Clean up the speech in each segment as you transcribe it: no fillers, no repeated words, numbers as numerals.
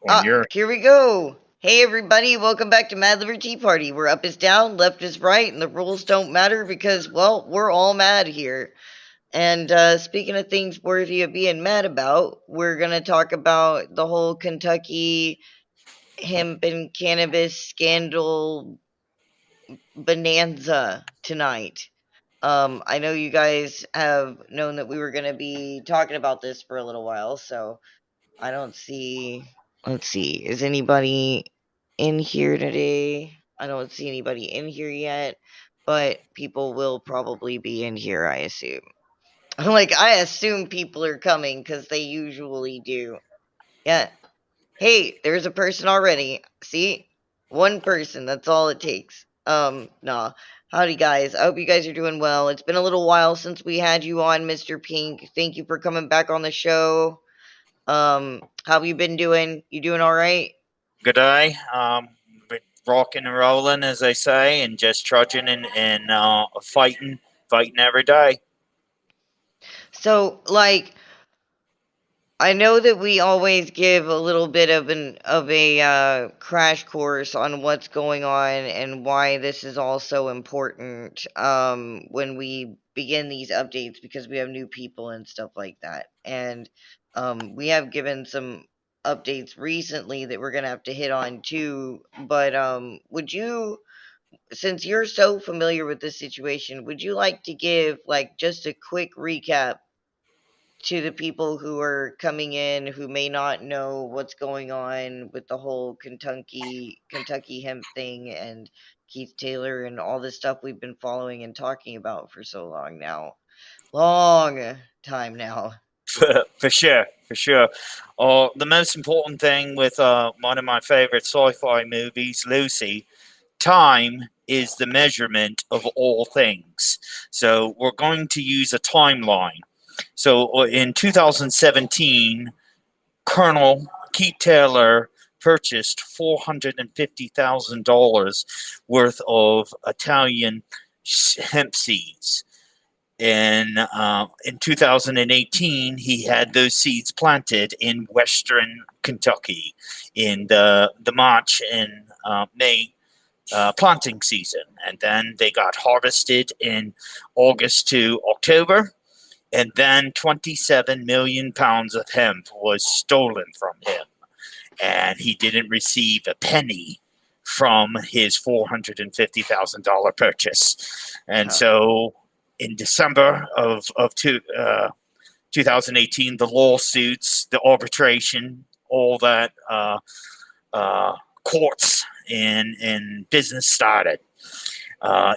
on your. Here we go. Hey everybody, welcome back to Mad LiberTEA Party, where up is down, left is right, and the rules don't matter because, well, we're all mad here. And speaking of things worthy of being mad about, we're going to talk about the whole Kentucky hemp and cannabis scandal bonanza tonight. I know you guys have known that we were going to be talking about this for a little while, so I don't see. Let's see. Is anybody in here today? I don't see anybody in here yet, but people will probably be in here, I assume. Like, I assume people are coming because they usually do. Yeah. Hey, there's a person already. See? One person. That's all it takes. Nah. Howdy, guys. I hope you guys are doing well. It's been a little while since we had you on, Mr. Pink. Thank you for coming back on the show. How have you been doing? You doing all right? Good day. Been rocking and rolling, as they say, and just trudging and fighting every day. So, like, I know that we always give a little bit of a crash course on what's going on and why this is all so important when we begin these updates because we have new people and stuff like that. And we have given some updates recently that we're gonna have to hit on too. But would you, since you're so familiar with this situation, would you like to give like just a quick recap to the people who are coming in who may not know what's going on with the whole Kentucky hemp thing and Keith Taylor and all this stuff we've been following and talking about for so long now. Long time now. For sure, for sure. The most important thing with one of my favorite sci-fi movies, Lucy, time is the measurement of all things. So we're going to use a timeline. So in 2017, Colonel Keith Taylor purchased $450,000 worth of Italian hemp seeds. In 2018, he had those seeds planted in western Kentucky in the March and May planting season. And then they got harvested in August to October. And then 27 million pounds of hemp was stolen from him. And he didn't receive a penny from his $450,000 purchase. And so in December of 2018, the lawsuits, the arbitration, all that courts and business started.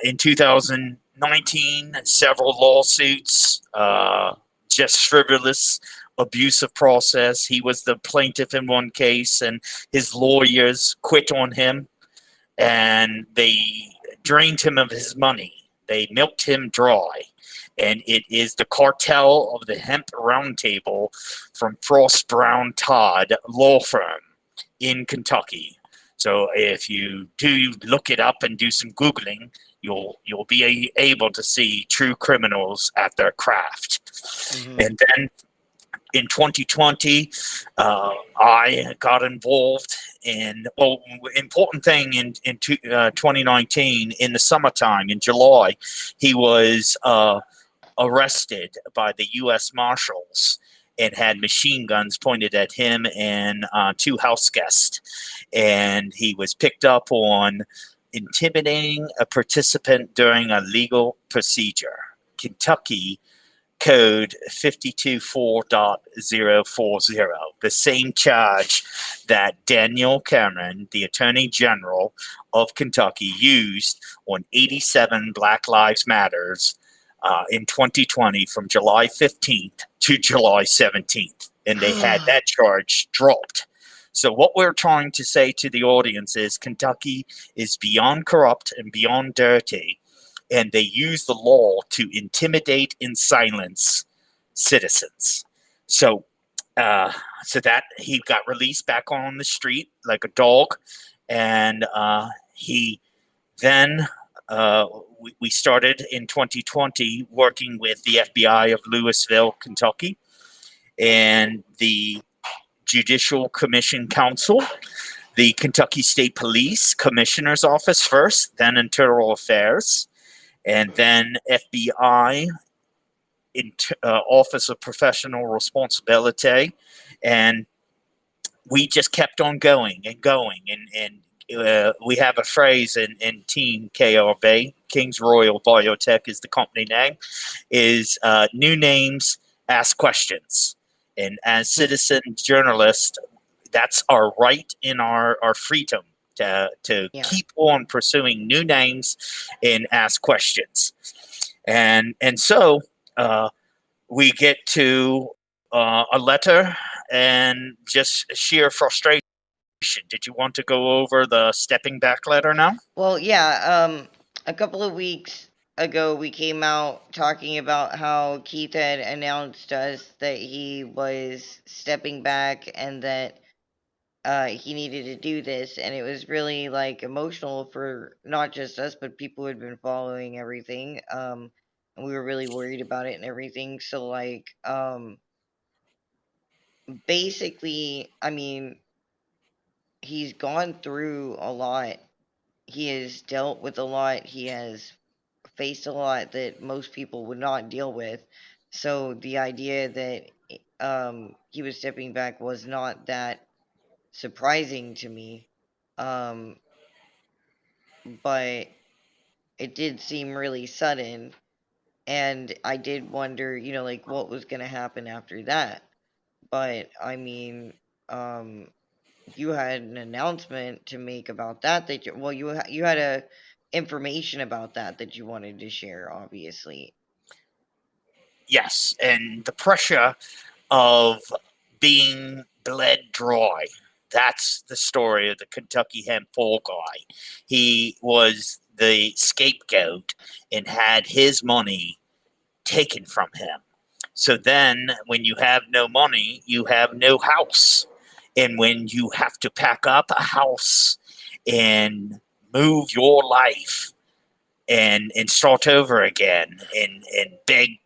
In 2019, several lawsuits, just frivolous, abusive process. He was the plaintiff in one case, and his lawyers quit on him, and they drained him of his money. They milked him dry. And it is the cartel of the Hemp Roundtable from Frost Brown Todd law firm in Kentucky. So if you do look it up and do some Googling, you'll be able to see true criminals at their craft. Mm-hmm. And then in 2020, I got involved in, important thing in 2019, in the summertime, in July, he was arrested by the U.S. Marshals and had machine guns pointed at him and two house guests. And he was picked up on intimidating a participant during a legal procedure. Kentucky Code 524.040, the same charge that Daniel Cameron, the Attorney General of Kentucky, used on 87 Black Lives Matters in 2020 from July 15th to July 17th. And they had that charge dropped. So what we're trying to say to the audience is Kentucky is beyond corrupt and beyond dirty, and they use the law to intimidate and silence citizens. So that he got released back on the street like a dog, and he then we started in 2020 working with the FBI of Louisville, Kentucky, and the Judicial Commission Council, the Kentucky State Police Commissioner's Office first, then Internal Affairs, and then FBI, Office of Professional Responsibility, and we just kept on going and going, and we have a phrase in Team KRB, King's Royal Biotech is the company name, is new names, ask questions. And as citizen journalists, that's our right in our freedom to Yeah. keep on pursuing new names and ask questions. And so we get to a letter and just sheer frustration. Did you want to go over the stepping back letter now? Well, yeah. A couple of weeks ago, we came out talking about how Keith had announced to us that he was stepping back and that he needed to do this, and it was really like emotional for not just us, but people who had been following everything. And we were really worried about it and everything. So, like, basically, I mean, he's gone through a lot. He has dealt with a lot. He has faced a lot that most people would not deal with. So the idea that he was stepping back was not that surprising to me. Um, but it did seem really sudden, and I did wonder, like what was going to happen after that. But I mean, um, you had an announcement to make about that well, you had a information about that you wanted to share, obviously. Yes, and the pressure of being bled dry. That's the story of the Kentucky hemp fall guy. He was the scapegoat and had his money taken from him. So then, when you have no money, you have no house. And when you have to pack up a house and move your life and start over again and beg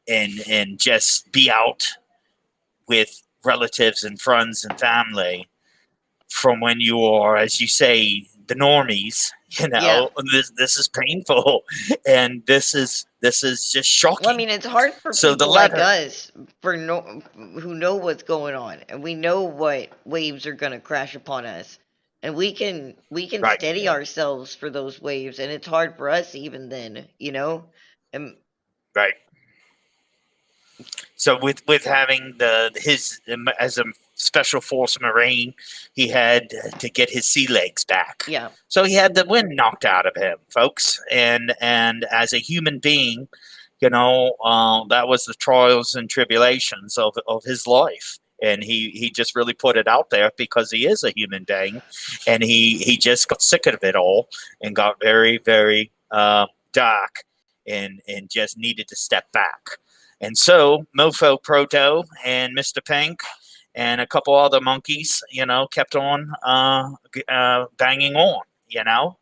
and just be out with relatives and friends and family from when you are, as you say, the normies, Yeah. this is painful, and this is just shocking. Well, I mean, it's hard for So the people like letter, us who know what's going on, and we know what waves are going to crash upon us, and we can right, steady ourselves for those waves, and it's hard for us even then, And right. So with having his as a special force Marine, he had to get his sea legs back. yeah, So he had the wind knocked out of him, folks. And as a human being, that was the trials and tribulations of his life. And he just really put it out there because he is a human being, and he just got sick of it all and got very, very dark and just needed to step back. And so Mofo Proto and Mr. Pink and a couple other monkeys, kept on banging on,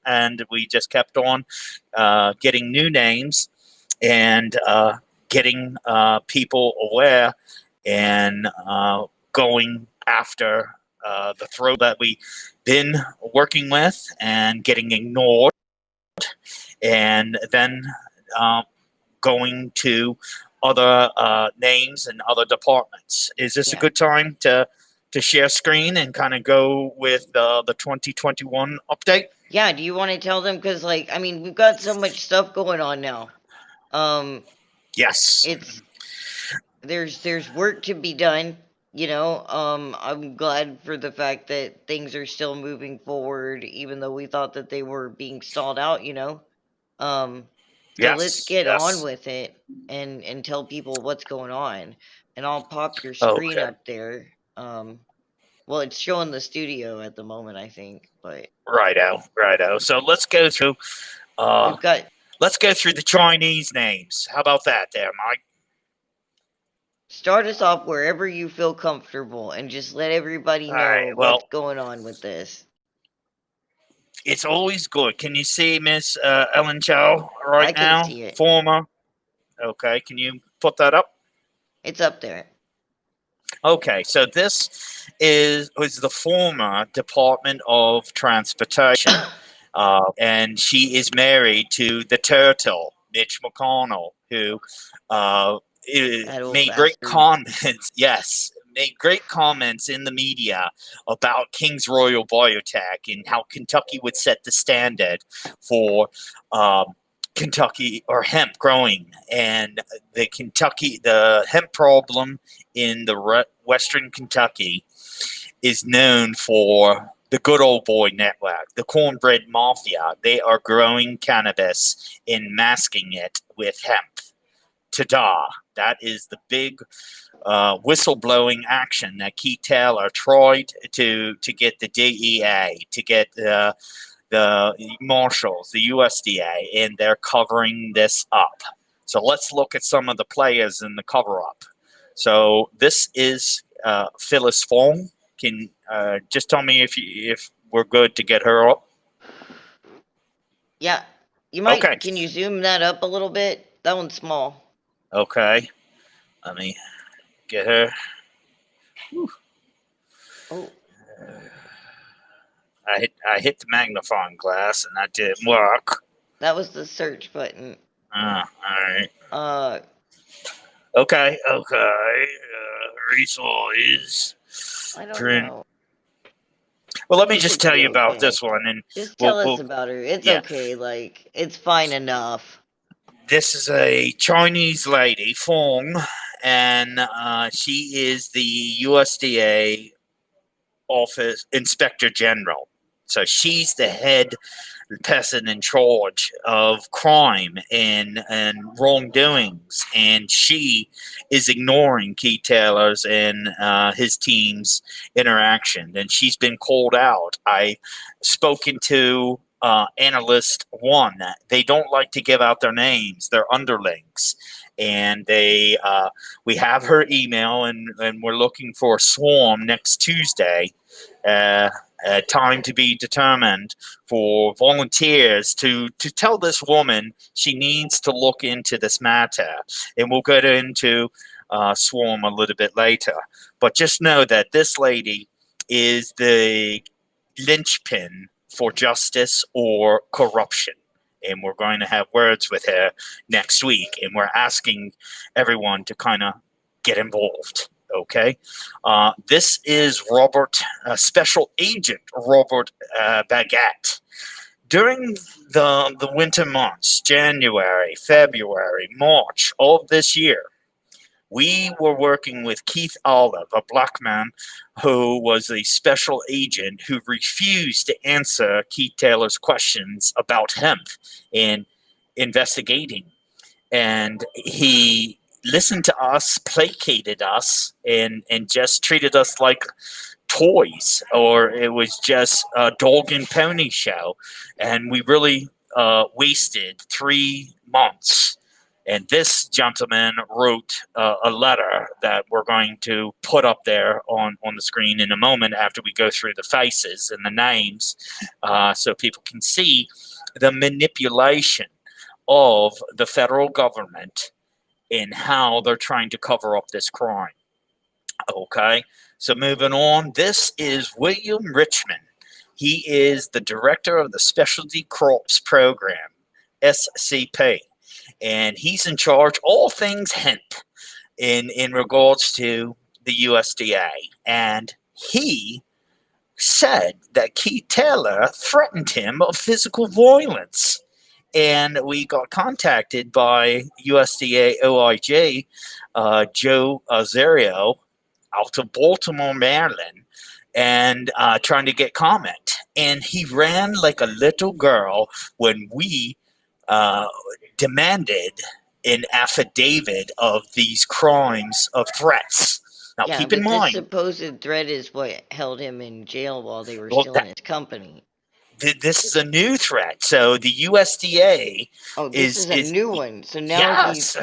and we just kept on getting new names and getting people aware and going after the throw that we've been working with and getting ignored, and then going to other names and other departments. Is this a yeah, good time to share screen and kind of go with the 2021 update? yeah. Do you want to tell them? Because, like, I mean, we've got so much stuff going on now. Yes. It's there's work to be done. I'm glad for the fact that things are still moving forward, even though we thought that they were being stalled out. Um, so let's Yes. get on Yes. with it and tell people what's going on. And I'll pop your screen Okay. up there. Well, it's showing the studio at the moment, I think, but Righto. Righto. So let's go through. we've got Let's go through the Chinese names. How about that, there, Mike? start us off wherever you feel comfortable and just let everybody All right. know what's Well, going on with this. it's always good. Can you see Miss Ellen Chow I right can now? see it. Former. Okay. Can you put that up? It's up there. Okay, so this was the former Department of Transportation, and she is married to the Turtle, Mitch McConnell, who uh, That old made great bastard. comments. Yes, made great comments in the media about King's Royal Biotech and how Kentucky would set the standard for. Kentucky or hemp growing, and the hemp problem in the Western Kentucky is known for the good old boy network, the cornbread mafia. They are growing cannabis and masking it with hemp. Ta-da! That is the big whistleblowing action that Keith Taylor tried to get the DEA, to get the marshals, the USDA, and they're covering this up. So let's look at some of the players in the cover up. So this is Phyllis Fong. Can just tell me if we're good to get her up? Yeah. Okay. Can you zoom that up a little bit? That one's small. Okay. Let me get her. Oh, I hit the magnifying glass and that didn't work. that was the search button. All right. Uh, Okay. Resize. I don't Print. know. Well, let me She just should tell be you about okay. this one, and Just tell us we'll about her. It's yeah. okay. Like, it's fine enough. This is a Chinese lady, Fong, and she is the USDA Office Inspector General. So she's the head person in charge of crime and wrongdoings, and she is ignoring Keith Taylor's and his team's interaction, and she's been called out. I spoken to analyst one. They don't like to give out their names. They're underlings, and we have her email, and we're looking for a swarm next Tuesday. Uh, Time to be determined for volunteers to tell this woman she needs to look into this matter, and we'll get into Swarm a little bit later. But just know that this lady is the linchpin for justice or corruption. And we're going to have words with her next week, and we're asking everyone to kind of get involved. Okay, this is Special Agent Robert Baguette. During the winter months, January, February, March of this year, we were working with Keith Olive, a black man who was a special agent who refused to answer Keith Taylor's questions about hemp and investigating. And he listened to us, placated us, and just treated us like toys, or it was just a dog and pony show. And we really wasted 3 months. And this gentleman wrote a letter that we're going to put up there on the screen in a moment after we go through the faces and the names, so people can see the manipulation of the federal government in how they're trying to cover up this crime. Okay, so moving on, this is William Richmond. He is the director of the Specialty Crops Program, SCP, and he's in charge all things hemp in regards to the USDA. And he said that Keith Taylor threatened him of physical violence. And we got contacted by USDA OIG, Joe Azario, out of Baltimore, Maryland, and trying to get comment. And he ran like a little girl when we demanded an affidavit of these crimes of threats. Now, Yeah, keep in but this mind, supposed threat is what held him in jail while they were well, still in his company. this is a new threat. So the USDA Oh, this is a is new one. So now yes.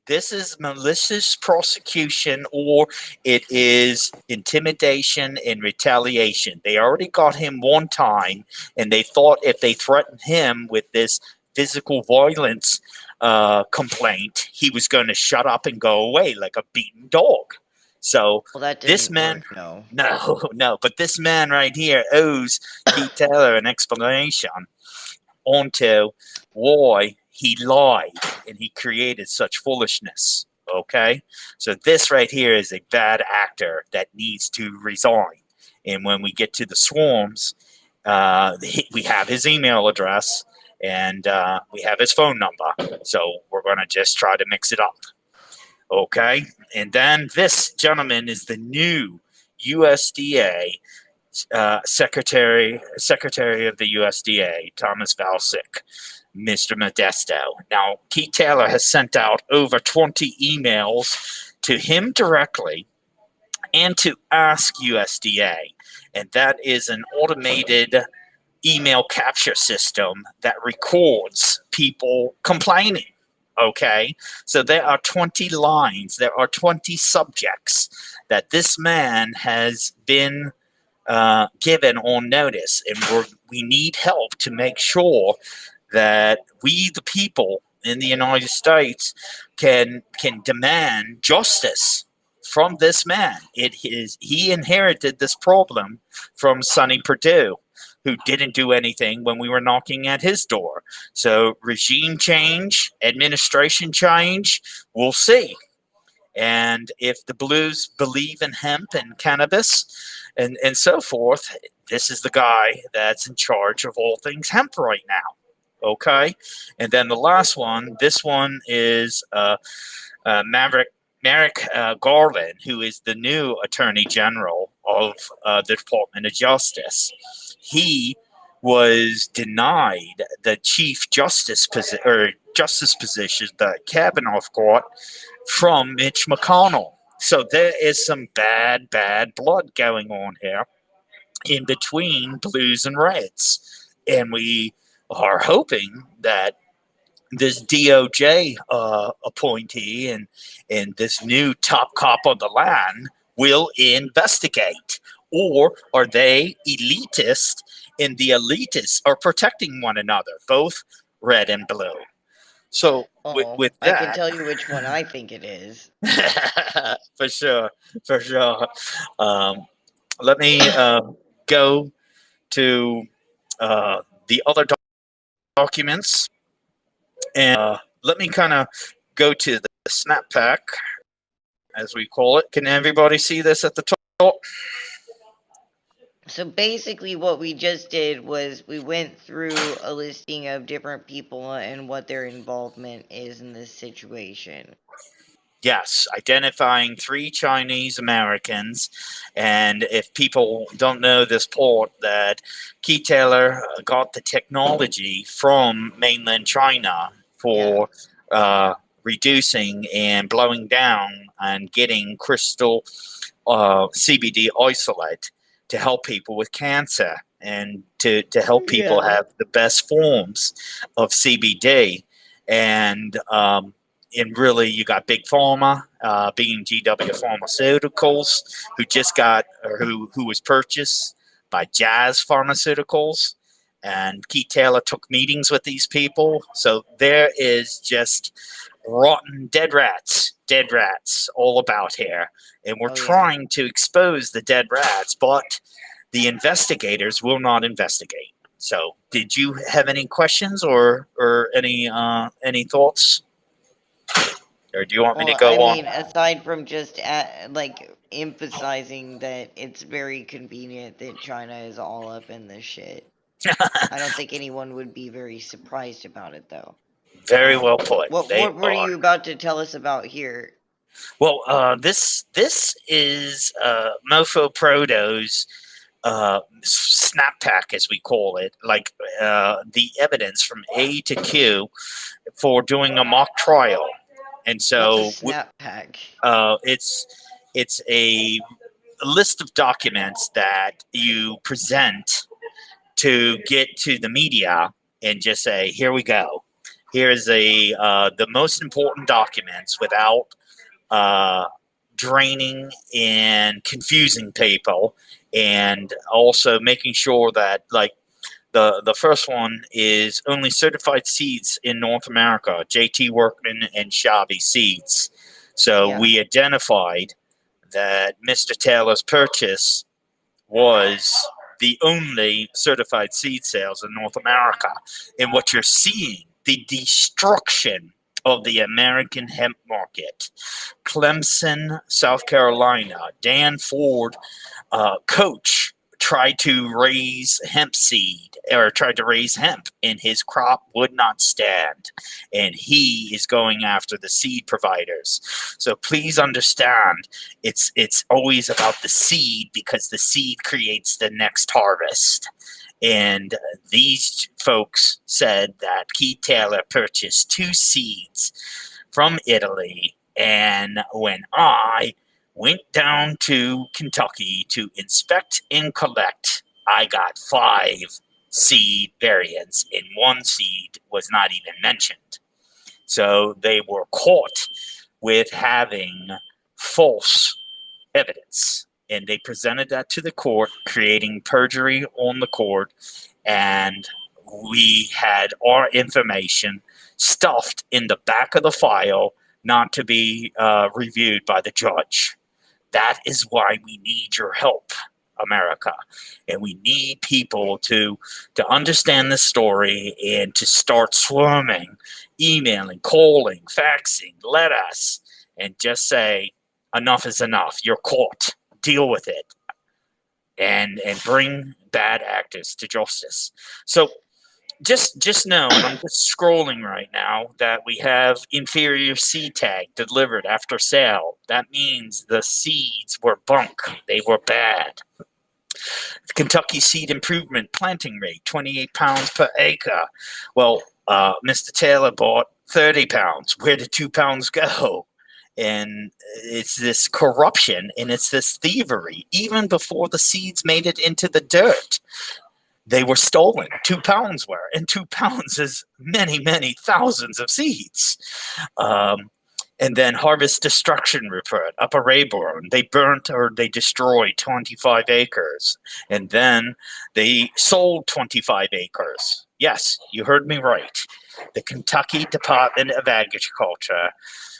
This is malicious prosecution, or it is intimidation and retaliation. They already got him one time, and they thought if they threatened him with this physical violence complaint, he was going to shut up and go away like a beaten dog. So Well, that this didn't man, work, no. no, no, but this man right here owes Keith Taylor an explanation onto why he lied and he created such foolishness. Okay, so this right here is a bad actor that needs to resign. And when we get to the swarms, we have his email address and we have his phone number. So we're going to just try to mix it up. Okay, and then this gentleman is the new USDA Secretary of the USDA, Thomas Valsic, Mr. Modesto. Now, Keith Taylor has sent out over 20 emails to him directly and to Ask USDA, and that is an automated email capture system that records people complaining. Okay, so there are 20 lines, there are 20 subjects that this man has been given on notice, and we need help to make sure that we, the people in the United States, can demand justice from this man. He inherited this problem from Sonny Perdue, who didn't do anything when we were knocking at his door. So regime change, administration change, we'll see. And if the Blues believe in hemp and cannabis and so forth, this is the guy that's in charge of all things hemp right now. Okay. And then the last one, this one is Merrick Garland, who is the new Attorney General of the Department of Justice. He was denied the Chief Justice position, the Kavanaugh got from Mitch McConnell. So there is some bad blood going on here in between blues and reds. And we are hoping that this DOJ appointee and this new top cop on the land will investigate. Or are they elitist and the elitists are protecting one another, both red and blue? So with I can that, tell you which one I think it is. for sure. Let me go to the other documents, and let me kind of go to the snap pack, as we call it. Can everybody see this at the top? So basically, what we just did was we went through a listing of different people and what their involvement is in this situation. Yes, identifying 3 Chinese Americans. And if people don't know this part, that Keith Taylor got the technology from mainland China for reducing and blowing down and getting crystal CBD isolate to help people with cancer and to help people have the best forms of CBD. And really, you got Big Pharma, being GW Pharmaceuticals, who just got, or who was purchased by Jazz Pharmaceuticals. And Keith Taylor took meetings with these people. So there is just rotten dead rats all about here. And we're trying to expose the dead rats, but the investigators will not investigate. So did you have any questions or any thoughts? Or do you want me to go on? I mean, aside from just emphasizing that it's very convenient that China is all up in this shit. I don't think anyone would be very surprised about it, though. Very well put. What are you about to tell us about here? Well, this is Mofo Proto's snap pack, as we call it, like the evidence from A to Q for doing a mock trial. And so what's a snap pack? It's a list of documents that you present to get to the media and just say, here we go. Here's the most important documents without draining and confusing people, and also making sure that, like, the first one is only certified seeds in North America, JT Workman and Shabby Seeds. So we identified that Mr. Taylor's purchase was the only certified seed sales in North America. And what you're seeing, the destruction of the American hemp market. Clemson, South Carolina, Dan Ford, coach, tried to raise hemp seed or tried to raise hemp, and his crop would not stand. And he is going after the seed providers. So please understand, it's always about the seed, because the seed creates the next harvest. And these folks said that Kieth Taylor purchased 2 seeds from Italy. And when I went down to Kentucky to inspect and collect, I got 5 seed variants, and 1 seed was not even mentioned. So they were caught with having false evidence, and they presented that to the court, creating perjury on the court. And we had our information stuffed in the back of the file, not to be reviewed by the judge. That is why we need your help, America. And we need people to understand this story and to start swarming, emailing, calling, faxing, let us, and just say, enough is enough. You're caught. Deal with it. And bring bad actors to justice. So just know, and I'm just scrolling right now, that we have inferior seed tag delivered after sale. That means the seeds were bunk. They were bad. Kentucky seed improvement planting rate, 28 pounds per acre. Well, Mr. Taylor bought 30 pounds. Where did 2 pounds go? And it's this corruption, and it's this thievery. Even before the seeds made it into the dirt, they were stolen. 2 pounds were, and 2 pounds is many, many thousands of seeds. And then harvest destruction report, Upper Rayburn, they burnt or they destroyed 25 acres. And then they sold 25 acres. Yes, you heard me right. The Kentucky Department of Agriculture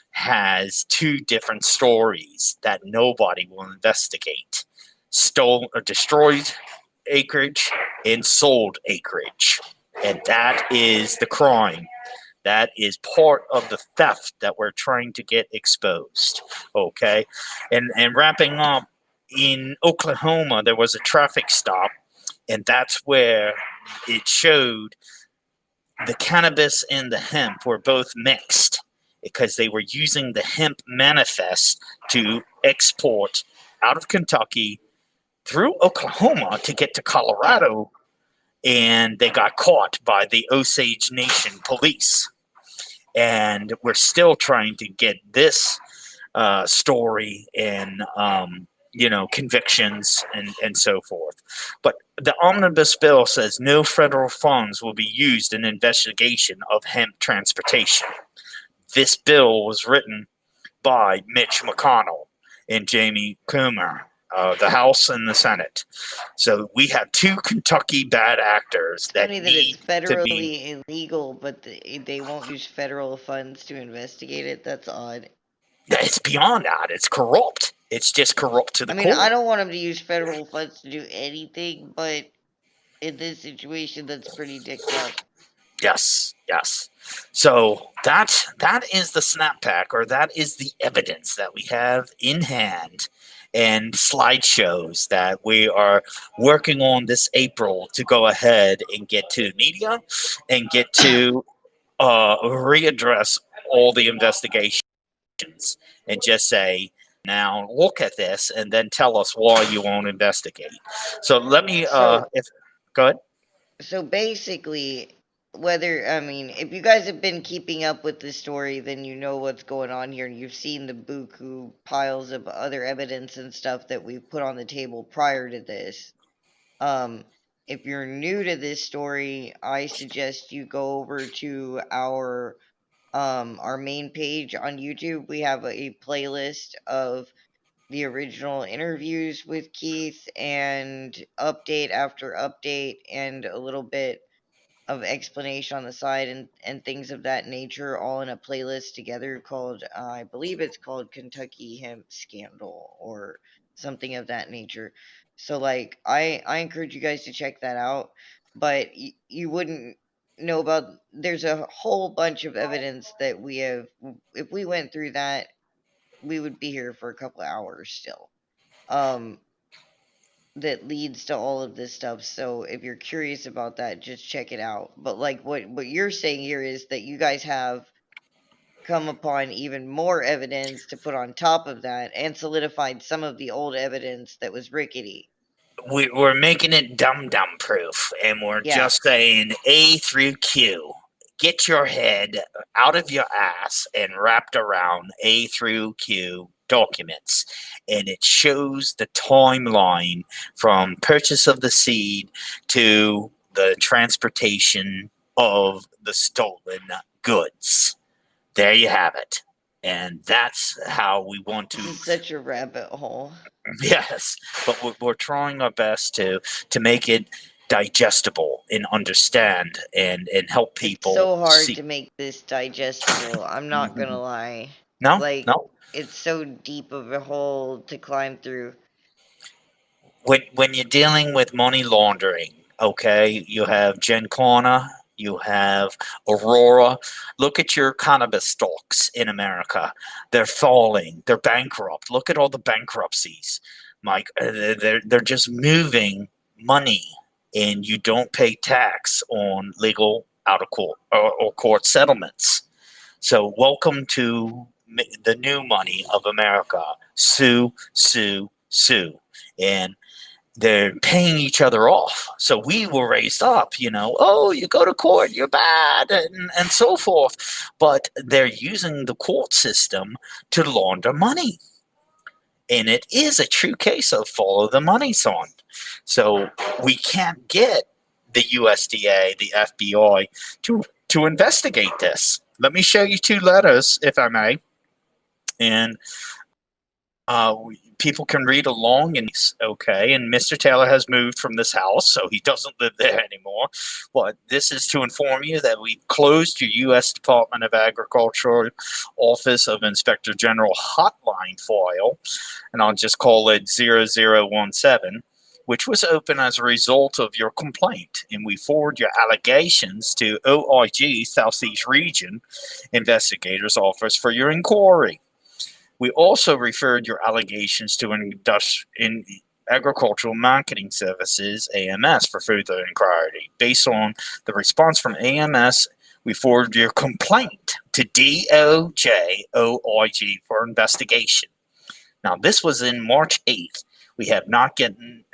has 2 different stories that nobody will investigate. Stole or destroyed acreage and sold acreage. And that is the crime. That is part of the theft that we're trying to get exposed. Okay. And wrapping up, in Oklahoma, there was a traffic stop, and that's where it showed the cannabis and the hemp were both mixed, because they were using the hemp manifest to export out of Kentucky through Oklahoma to get to Colorado, and they got caught by the Osage Nation police. And we're still trying to get this story and convictions and so forth. But the omnibus bill says no federal funds will be used in investigation of hemp transportation. This bill was written by Mitch McConnell and Jamie Comer, the House and the Senate. So we have 2 Kentucky bad actors that Funny that need it's to be. federally illegal, but they won't use federal funds to investigate it. That's odd. It's beyond that. It's corrupt. It's just corrupt to the I mean, I core. don't want them to use federal funds to do anything, but in this situation, that's pretty dicked up. Yes, yes. So that is the snap pack, or that is the evidence that we have in hand, and slideshows that we are working on this April to go ahead and get to the media and get to readdress all the investigations, and just say, now look at this and then tell us why you won't investigate. So let me So, if go ahead. so basically, if you guys have been keeping up with this story, then you know what's going on here, and you've seen the buku piles of other evidence and stuff that we've put on the table prior to this. If you're new to this story, I suggest you go over to our main page on YouTube. We have a playlist of the original interviews with Kieth and update after update, and a little bit of explanation on the side and things of that nature, all in a playlist together called I believe it's called Kentucky Hemp Scandal or something of that nature. So like I encourage you guys to check that out, but you wouldn't know about, there's a whole bunch of evidence that we have. If we went through that, we would be here for a couple of hours still. Um that leads to all of this stuff. So if you're curious about that, just check it out. But like what you're saying here is that you guys have come upon even more evidence to put on top of that and solidified some of the old evidence that was rickety. We're making it dum-dum proof, and we're Yeah. just saying A through Q. Get your head out of your ass and wrapped around A through Q documents, and it shows the timeline from purchase of the seed to the transportation of the stolen goods. There you have it. And that's how we want to. This is such a rabbit hole. Yes, but we're trying our best to make it digestible and understand and help It's people so hard see. to make this digestible. I'm not gonna lie. No, Like, no. it's so deep of a hole to climb through. When you're dealing with money laundering, okay, you have Gencana, you have Aurora. Look at your cannabis stocks in America. They're falling. They're bankrupt. Look at all the bankruptcies, Mike. They're just moving money, and you don't pay tax on legal out of court or court settlements. So welcome to the new money of America. Sue, sue, sue, and they're paying each other off. So we were raised up, oh, you go to court, you're bad, and so forth. But they're using the court system to launder money. And it is a true case of follow the money son. So we can't get the USDA, the FBI to investigate this. Let me show you two letters, if I may. And people can read along, and okay. And Mr. Taylor has moved from this house, so he doesn't live there anymore. But this is to inform you that we closed your U.S. Department of Agriculture Office of Inspector General hotline file, and I'll just call it 0017, which was open as a result of your complaint. And we forward your allegations to OIG Southeast Region Investigators Office for your inquiry. We also referred your allegations to in Agricultural Marketing Services, AMS, for further inquiry. Based on the response from AMS, we forwarded your complaint to DOJ OIG for investigation. Now, this was in March 8th. We have not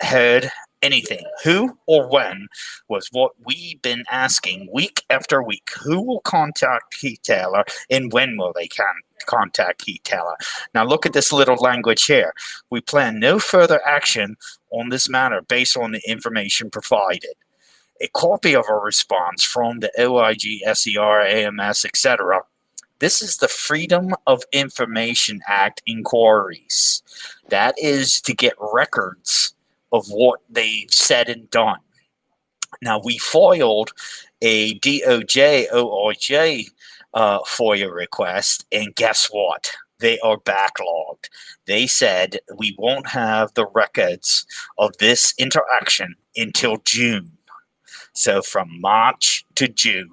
heard anything. Who or when was what we've been asking week after week. Who will contact Kieth Taylor, and when will they contact Kieth Taylor? Now look at this little language here. We plan no further action on this matter based on the information provided. A copy of our response from the OIG, SER, AMS, etc. This is the Freedom of Information Act inquiries. That is to get records of what they've said and done. Now, we filed a DOJ OIG FOIA request, and guess what? They are backlogged. They said we won't have the records of this interaction until June. So from March to June,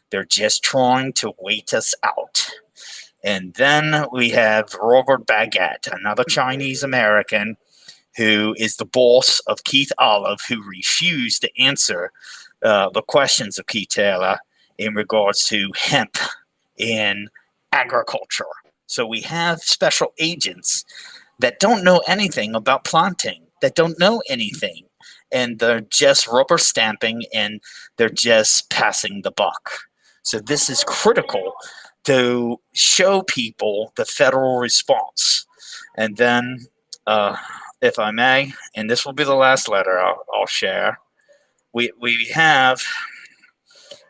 they're just trying to wait us out. And then we have Robert Baguette, another Chinese American who is the boss of Keith Olive, who refused to answer the questions of Kieth Taylor in regards to hemp in agriculture. So we have special agents that don't know anything about planting, that don't know anything, and they're just rubber stamping, and they're just passing the buck. So this is critical to show people the federal response. And then, if I may, and this will be the last letter I'll share, we have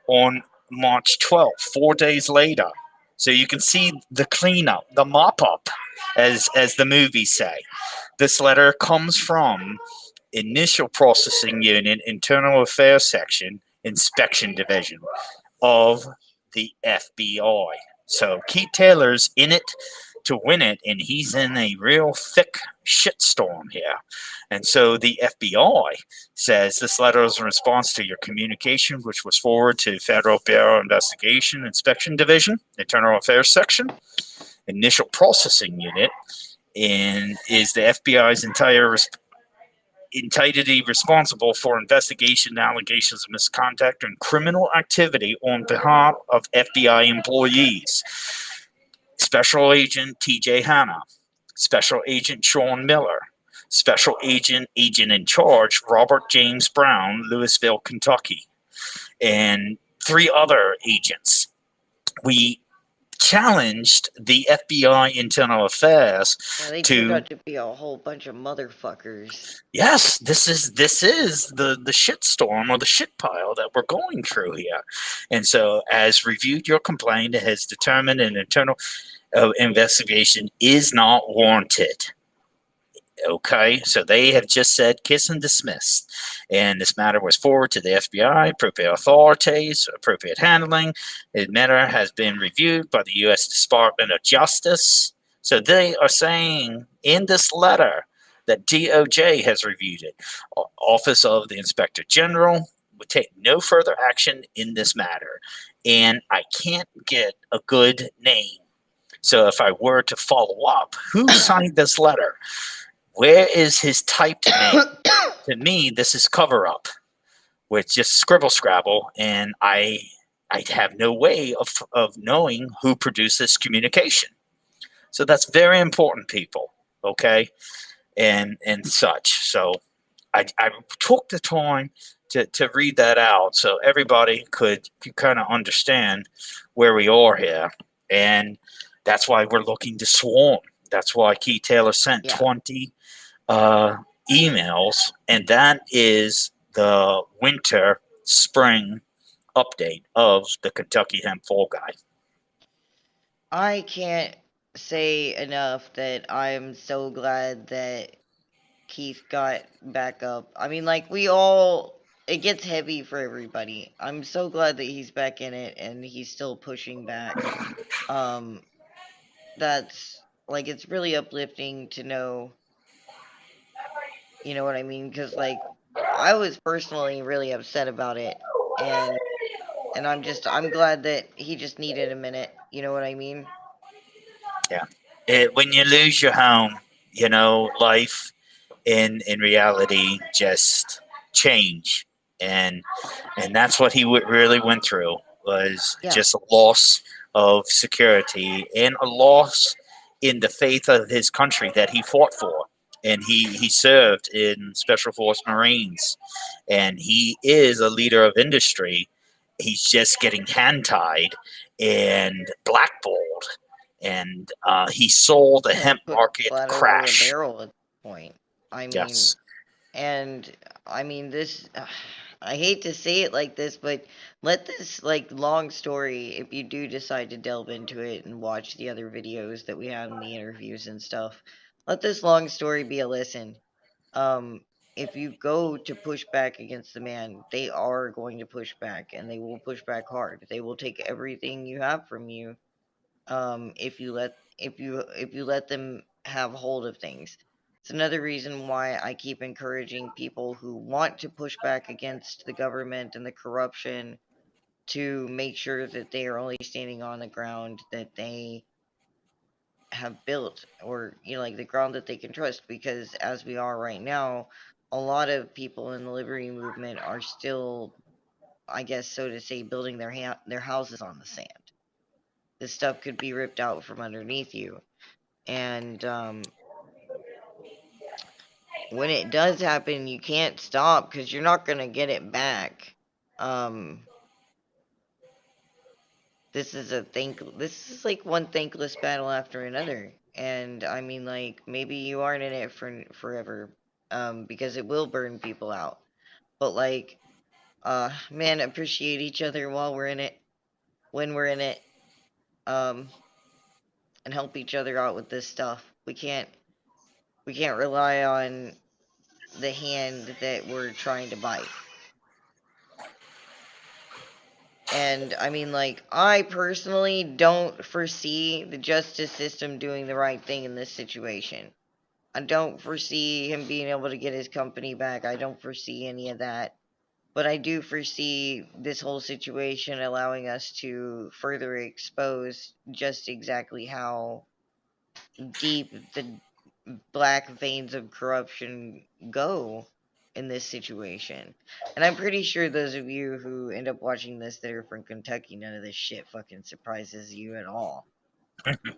on March 12th, 4 days later. So you can see the cleanup, the mop up, as the movies say. This letter comes from Initial Processing Unit, Internal Affairs Section, Inspection Division of the FBI. So Keith Taylor's in it to win it, and he's in a real thick shitstorm here. And so the FBI says this letter is in response to your communication, which was forwarded to Federal Bureau of Investigation Inspection Division, Internal Affairs Section, Initial Processing Unit, and is the FBI's entity responsible for investigation allegations of misconduct and criminal activity on behalf of FBI employees. Special Agent T.J. Hanna, Special Agent Sean Miller, Special Agent in Charge Robert James Brown, Louisville, Kentucky, and 3 other agents. We challenged the FBI Internal Affairs they turned out to be a whole bunch of motherfuckers. Yes, this is the shitstorm or the shit pile that we're going through here. And so, as reviewed your complaint, it has determined an internal investigation is not warranted. Okay, so they have just said kiss and dismiss. And this matter was forwarded to the FBI, appropriate authorities, appropriate handling. The matter has been reviewed by the U.S. Department of Justice. So they are saying in this letter that DOJ has reviewed it. Office of the Inspector General would take no further action in this matter. And I can't get a good name. So if I were to follow up, who signed this letter? Where is his typed name? To me, this is cover up with just scribble scrabble, and I have no way of knowing who produced this communication. So that's very important, people. Okay, and such. So I took the time to read that out so everybody could kind of understand where we are here, and that's why we're looking to swarm. That's why Keith Taylor sent 20 emails, and that is the winter spring update of the Kentucky Hemp Fall Guy. I can't say enough that I'm so glad that Keith got back up. I mean, like, it gets heavy for everybody. I'm so glad that he's back in it and he's still pushing back. That's, like, it's really uplifting to know, you know what I mean? Because, like, I was personally really upset about it, and I'm glad that he just needed a minute, you know what I mean? Yeah. When you lose your home, life in reality just change, and that's what he really went through, was just a loss of security and a loss in the faith of his country that he fought for. And he served in Special Force Marines, and he is a leader of industry. He's just getting hand-tied and blackballed, and he saw the hemp market crash. Over a barrel at this point. I mean, yes. And I mean, this, I hate to say it like this, but let this, like, long story, if you do decide to delve into it and watch the other videos that we have in the interviews and stuff, let this long story be a lesson. If you go to push back against the man, they are going to push back, and they will push back hard. They will take everything you have from you, if you let them have hold of things. It's another reason why I keep encouraging people who want to push back against the government and the corruption to make sure that they are only standing on the ground that they have built, or, like, the ground that they can trust, because as we are right now, a lot of people in the liberty movement are still, I guess, so to say, building their houses on the sand. This stuff could be ripped out from underneath you. And when it does happen, you can't stop, because you're not going to get it back. This is like one thankless battle after another. And I mean, like, maybe you aren't in it for forever, because it will burn people out. But, like, man, appreciate each other while we're in it, when we're in it, and help each other out with this stuff. We can't rely on the hand that we're trying to bite. And I mean, like, I personally don't foresee the justice system doing the right thing in this situation. I don't foresee him being able to get his company back. I don't foresee any of that. But I do foresee this whole situation allowing us to further expose just exactly how deep the black veins of corruption go in this situation. And I'm pretty sure those of you who end up watching this that are from Kentucky, none of this shit fucking surprises you at all.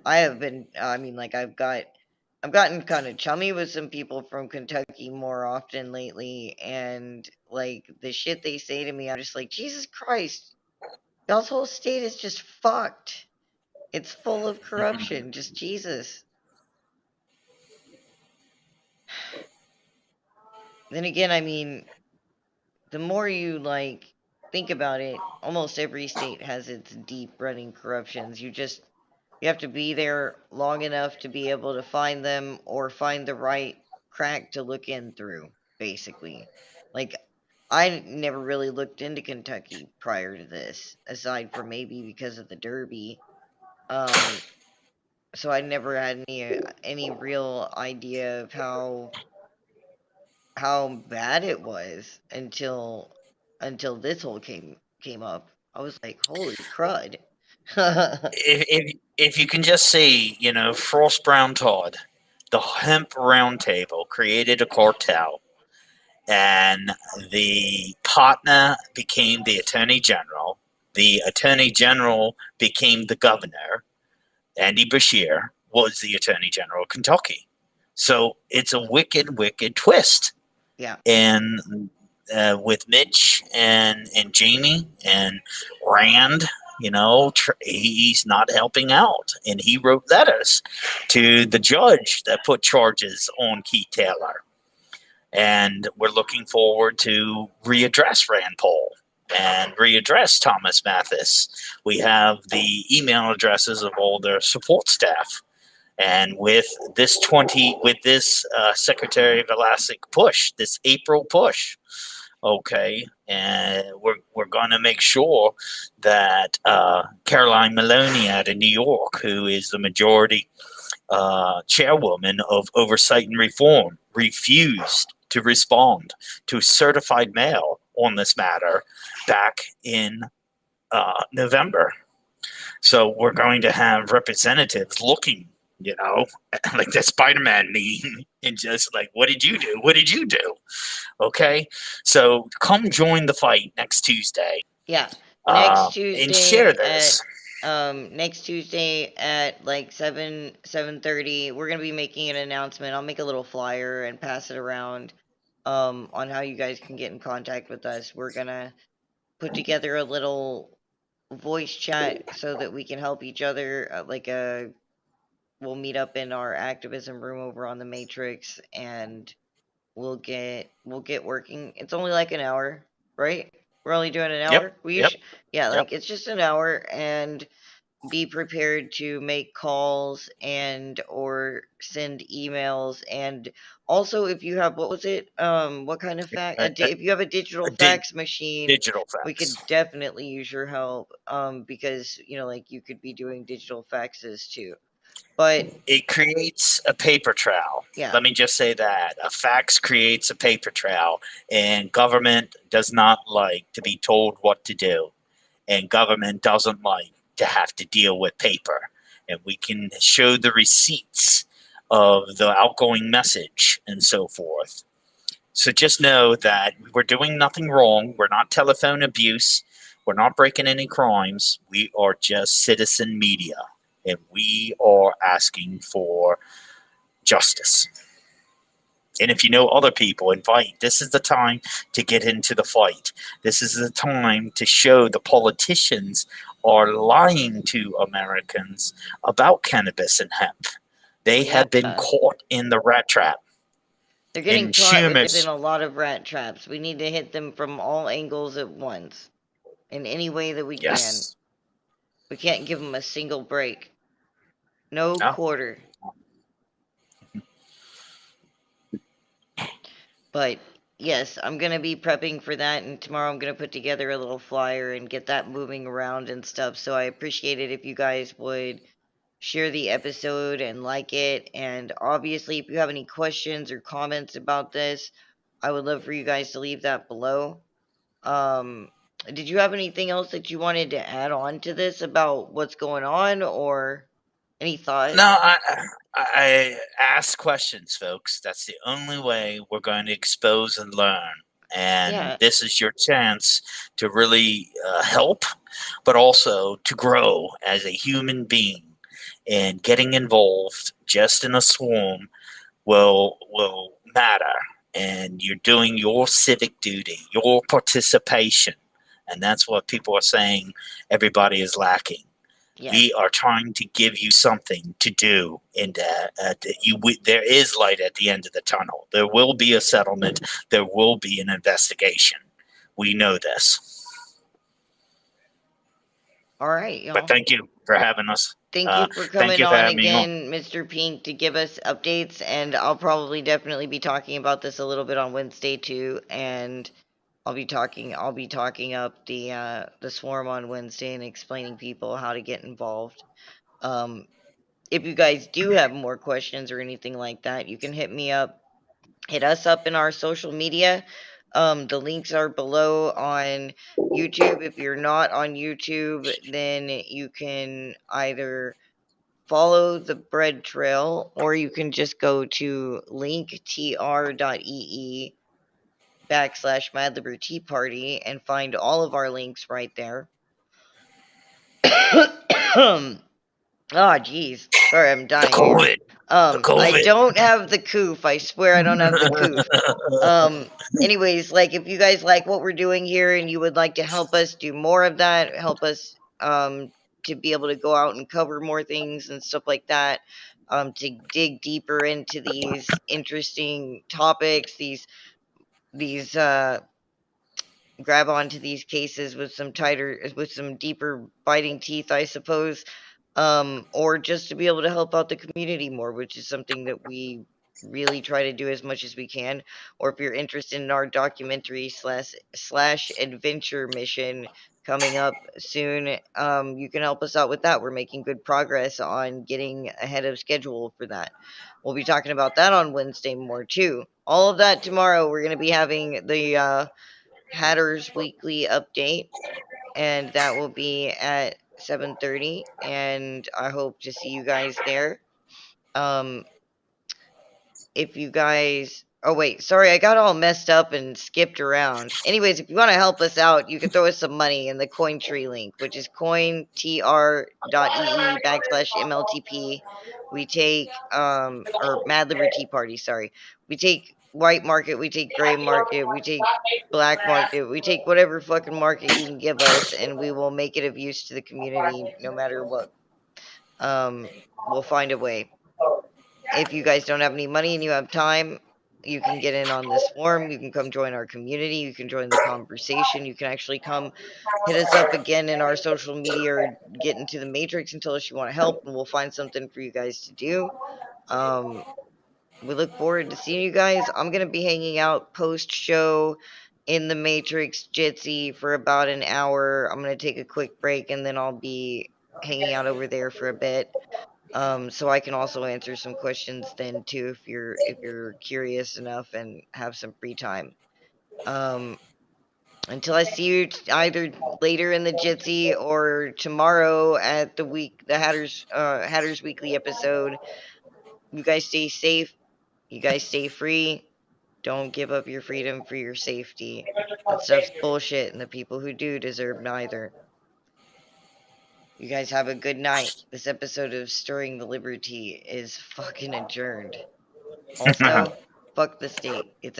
I have been, I mean, like, I've gotten kind of chummy with some people from Kentucky more often lately, and like the shit they say to me, I'm just like, Jesus Christ, y'all's whole state is just fucked. It's full of corruption. Just Jesus. Then again, I mean, the more you like think about it, almost every state has its deep running corruptions. You have to be there long enough to be able to find them or find the right crack to look in through, basically. Like, I never really looked into Kentucky prior to this, aside from maybe because of the Derby. Um, so I never had any real idea of how bad it was until this whole came up. I was like, holy crud. If you can just see, Frost Brown Todd, the Hemp Roundtable created a cartel, and the partner became the attorney general. The attorney general became the governor. Andy Bashir was the attorney general of Kentucky. So it's a wicked, wicked twist. Yeah. And with Mitch and Jamie and Rand, he's not helping out. And he wrote letters to the judge that put charges on Kieth Taylor. And we're looking forward to readdress Rand Paul and readdress Thomas Mathis. We have the email addresses of all their support staff. And with this Secretary of Elastic push, this April push, okay, and we're going to make sure that Caroline Maloney out of New York, who is the majority chairwoman of Oversight and Reform, refused to respond to certified mail on this matter back in November. So we're going to have representatives looking, like the Spider-Man meme, and just like, what did you do? What did you do? Okay, so come join the fight next Tuesday. Yeah, And share this. Next Tuesday at like 7:30, we're gonna be making an announcement. I'll make a little flyer and pass it around on how you guys can get in contact with us. We're gonna put together a little voice chat so that we can help each other. We'll meet up in our activism room over on the Matrix, and we'll get working. It's only like an hour, right? We're only doing an hour. Yep. Yeah, Yep. like it's just an hour, and be prepared to make calls and or send emails. And also, if you have, what was it, what kind of if you have a digital fax machine, Digital fax. we could definitely use your help, because like you could be doing digital faxes too. But it creates a paper trail. Yeah. Let me just say that a fax creates a paper trail, and government does not like to be told what to do, and government doesn't like to have to deal with paper. And we can show the receipts of the outgoing message and so forth. So just know that we're doing nothing wrong. We're not telephone abuse. We're not breaking any crimes. We are just citizen media, and we are asking for justice. And if you know other people, invite. This is the time to get into the fight. This is the time to show the politicians are lying to Americans about cannabis and hemp. They have been caught in the rat trap. They're getting caught within a lot of rat traps. We need to hit them from all angles at once, in any way that we can. We can't give them a single break. No quarter. But yes, I'm gonna be prepping for that, and tomorrow I'm gonna put together a little flyer and get that moving around and stuff. So I appreciate it if you guys would share the episode and like it. And obviously, if you have any questions or comments about this, I would love for you guys to leave that below. Um, did you have anything else that you wanted to add on to this about what's going on, or any No, thoughts? I ask questions, folks. That's the only way we're going to expose and learn. And Yeah. this is your chance to really help, but also to grow as a human being. And getting involved just in a swarm will matter. And you're doing your civic duty, your participation, and that's what people are saying. Everybody is lacking. We Yes. are trying to give you something to do, and there is light at the end of the tunnel. There will be a settlement. There will be an investigation. We know this. All right, But y'all. thank you for having us. Thank you for Thank coming you for on having me on. again, Mr. Pink, to give us updates. And I'll probably definitely be talking about this a little bit on Wednesday too. And I'll be talking up the swarm on Wednesday and explaining people how to get involved. Um, if you guys do have more questions or anything like that, you can hit us up in our social media. The links are below on YouTube. If you're not on YouTube, then you can either follow the bread trail, or you can just go to linktr.ee /Mad Liberty Party and find all of our links right there. Oh, geez. Sorry, I'm The dying here. COVID. The I COVID. don't have the coof. I swear I don't have the coof. Um, anyways, like if you guys like what we're doing here and you would like to help us do more of that, help us to be able to go out and cover more things and stuff like that, to dig deeper into these interesting topics, these grab onto these cases with some deeper biting teeth, I suppose, or just to be able to help out the community more, which is something that we really try to do as much as we can. Or if you're interested in our documentary slash adventure mission coming up soon, you can help us out with that. We're making good progress on getting ahead of schedule for that. We'll be talking about that on Wednesday more too. All of that tomorrow. We're going to be having the Hatter's weekly update, and that will be at 7:30. And I hope to see you guys there. Um, if you guys, oh wait, sorry, I got all messed up and skipped around. Anyways, if you want to help us out, you can throw us some money in the Cointree link, which is cointr.ee /MLtP. We take or Mad Liberty Party, sorry. We take white market, we take gray market, we take black market, we take whatever fucking market you can give us, and we will make it of use to the community no matter what. We'll find a way. If you guys don't have any money and you have time, you can get in on this forum. You can come join our community. You can join the conversation. You can actually come hit us up again in our social media or get into the matrix and tell us you want to help, and we'll find something for you guys to do. Um, we look forward to seeing you guys. I'm going to be hanging out post show in the matrix Jitsi for about an hour. I'm going to take a quick break and then I'll be hanging out over there for a bit. So I can also answer some questions then too if you're curious enough and have some free time. Um, until I see you either later in the Jitsi or tomorrow at the Hatters weekly episode. You guys stay safe. You guys stay free. Don't give up your freedom for your safety. That stuff's bullshit, and the people who do deserve neither. You guys have a good night. This episode of Stirring the Liberty is fucking adjourned. Also, fuck the state. It's a